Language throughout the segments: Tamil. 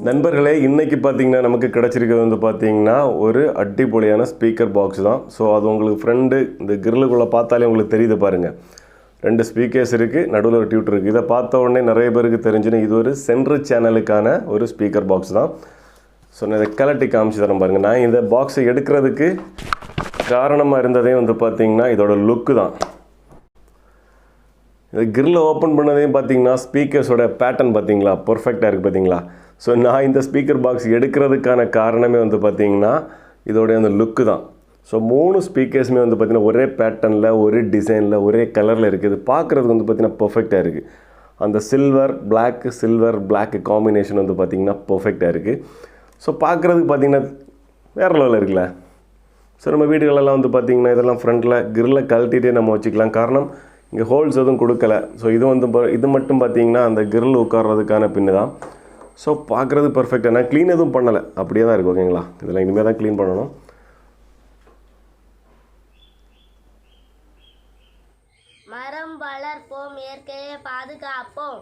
நண்பர்களே, இன்றைக்கி பார்த்தீங்கன்னா நமக்கு கிடச்சிருக்கிறது வந்து பார்த்தீங்கன்னா ஒரு அடிப்பொலியான ஸ்பீக்கர் பாக்ஸ் தான். ஸோ அது உங்களுக்கு ஃப்ரெண்டு இந்த கிரில்லுக்குள்ளே பார்த்தாலே உங்களுக்கு தெரியுது பாருங்கள். 2 ஸ்பீக்கர்ஸ் இருக்குது, நடுவில் ஒரு டியூட்டர் இருக்குது. இதை பார்த்த உடனே நிறைய பேருக்கு தெரிஞ்சுன்னு இது ஒரு சென்ட்ரு சேனலுக்கான ஒரு ஸ்பீக்கர் பாக்ஸ் தான். ஸோ நான் இதை கலட்டி காமிச்சு தரேன் பாருங்கள். நான் இந்த பாக்ஸை எடுக்கிறதுக்கு காரணமாக இருந்ததே வந்து பார்த்திங்கன்னா இதோட லுக்கு தான். இந்த கிரில்லை ஓப்பன் பண்ணதையும் பார்த்தீங்கன்னா ஸ்பீக்கர்ஸோட பேட்டர்ன் பார்த்தீங்களா பர்ஃபெக்டாக இருக்குது பார்த்தீங்களா. ஸோ நான் இந்த ஸ்பீக்கர் பாக்ஸ் எடுக்கிறதுக்கான காரணமே வந்து பார்த்திங்கன்னா இதோடைய அந்த லுக்கு தான். ஸோ 3 ஸ்பீக்கர்ஸுமே வந்து பார்த்திங்கன்னா ஒரே பேட்டர்னில், ஒரே டிசைனில், ஒரே கலரில் இருக்குது. பார்க்குறதுக்கு வந்து பார்த்திங்கன்னா பர்ஃபெக்டாக இருக்குது. அந்த சில்வர் பிளாக் காம்பினேஷன் வந்து பார்த்திங்கன்னா பர்ஃபெக்டாக இருக்குது. ஸோ பார்க்குறதுக்கு பார்த்திங்கன்னா வேறு லெவலில் இருக்குல்ல. ஸோ நம்ம வீடுகளெல்லாம் வந்து பார்த்திங்கன்னா இதெல்லாம் ஃப்ரண்ட்டில் கிரில்லை கழட்டிகிட்டே நம்ம வச்சுக்கலாம். காரணம் இங்கே ஹோல்ஸ் எதுவும் கொடுக்கல. ஸோ இது மட்டும் பார்த்திங்கன்னா அந்த கிரில் உட்கார்றதுக்கான பின்னு தான். ஸோ பார்க்குறது பர்ஃபெக்டாக. நான் க்ளீன் எதுவும் பண்ணலை, அப்படியே தான் இருக்குது. ஓகேங்களா, இதெல்லாம் இனிமேல் தான் க்ளீன் பண்ணணும். மரம் வளர்ப்போம், இயற்கையை பாதுகாப்போம்.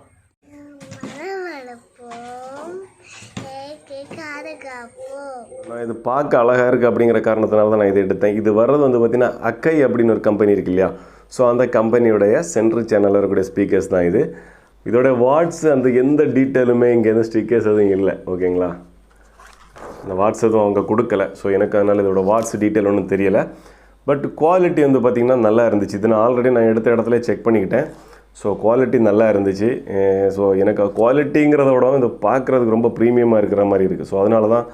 நான் இது பார்க்க அழகாக இருக்குது அப்படிங்கிற காரணத்தினால தான் நான் இதை எடுத்தேன். இது வர்றது வந்து பார்த்திங்கன்னா அக்கை அப்படின்னு ஒரு கம்பெனி இருக்குது இல்லையா. ஸோ அந்த கம்பெனியுடைய சென்ட்ரு சேனலில் இருக்கக்கூடிய ஸ்பீக்கர்ஸ் தான் இது. இதோட வாட்ஸ் அந்த எந்த டீட்டெயிலுமே இங்கே எதுவும் ஸ்டிக்கர்ஸ் எதுவும் இல்லை. ஓகேங்களா, இந்த வாட்ஸ் எதுவும் அவங்க கொடுக்கல. ஸோ எனக்கு அதனால் இதோட வாட்ஸ் டீட்டெயில் ஒன்றும் தெரியலை. பட் குவாலிட்டி வந்து பார்த்திங்கன்னா நல்லா இருந்துச்சு. இது நான் எடுத்த இடத்துல செக் பண்ணிக்கிட்டேன். ஸோ குவாலிட்டி நல்லா இருந்துச்சு. ஸோ எனக்கு குவாலிட்டிங்கிறத விட இது பார்க்குறதுக்கு ரொம்ப ப்ரீமியமாக இருக்கிற மாதிரி இருக்குது. ஸோ அதனால தான்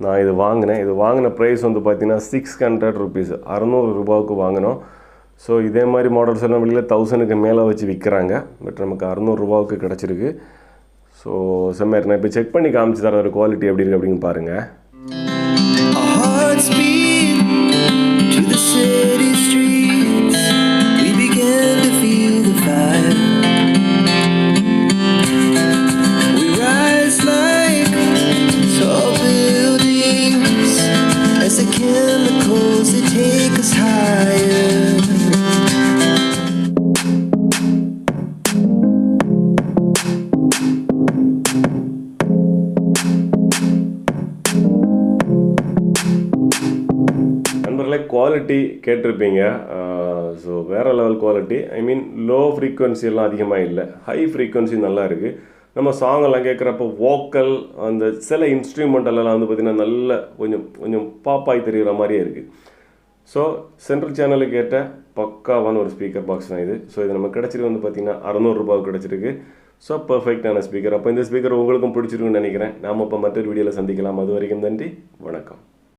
நான் இது வாங்கினேன். இது வாங்கின ப்ரைஸ் வந்து பார்த்திங்கன்னா 600 rupees, 600 ரூபாவுக்கு வாங்கினோம். ஸோ இதே மாதிரி மாடல்ஸ் எல்லாம் வெளியில் 1000க்கு மேலே வச்சு விற்கிறாங்க. பட் நமக்கு 600 ரூபாவுக்கு கிடச்சிருக்கு. ஸோ செம்மையாக நான் இப்போ செக் பண்ணி காமிச்சு தர ஒரு குவாலிட்டி எப்படி இருக்குது அப்படின்னு பாருங்கள். குவாலிட்டி கேட்டிருப்பீங்க. ஸோ வேறு லெவல் குவாலிட்டி. ஐ மீன் லோ ஃப்ரீக்குவன்சி எல்லாம் அதிகமாக இல்லை, ஹை ஃப்ரீக்குவன்சி நல்லா இருக்குது. நம்ம சாங்கெல்லாம் கேட்குறப்போ வோக்கல் அந்த சில இன்ஸ்ட்ருமெண்டெல்லாம் வந்து பார்த்திங்கன்னா நல்ல கொஞ்சம் பாப்பாய் தெரிகிற மாதிரியே இருக்குது. ஸோ சென்ட்ரல் சேனலுக்கு ஏற்ற பக்காவான ஒரு ஸ்பீக்கர் பாக்ஸ் தான் இது. ஸோ இது நம்ம கிடச்சிருக்கு வந்து பார்த்திங்கன்னா 600 ரூபாய்க்கு கிடச்சிருக்கு. ஸோ பர்ஃபெக்டான ஸ்பீக்கர். அப்போ இந்த ஸ்பீக்கர் உங்களுக்கும் பிடிச்சிருக்குன்னு நினைக்கிறேன். நாம் இப்போ மற்றொரு வீடியோவில் சந்திக்கலாம். அது வரைக்கும் நன்றி, வணக்கம்.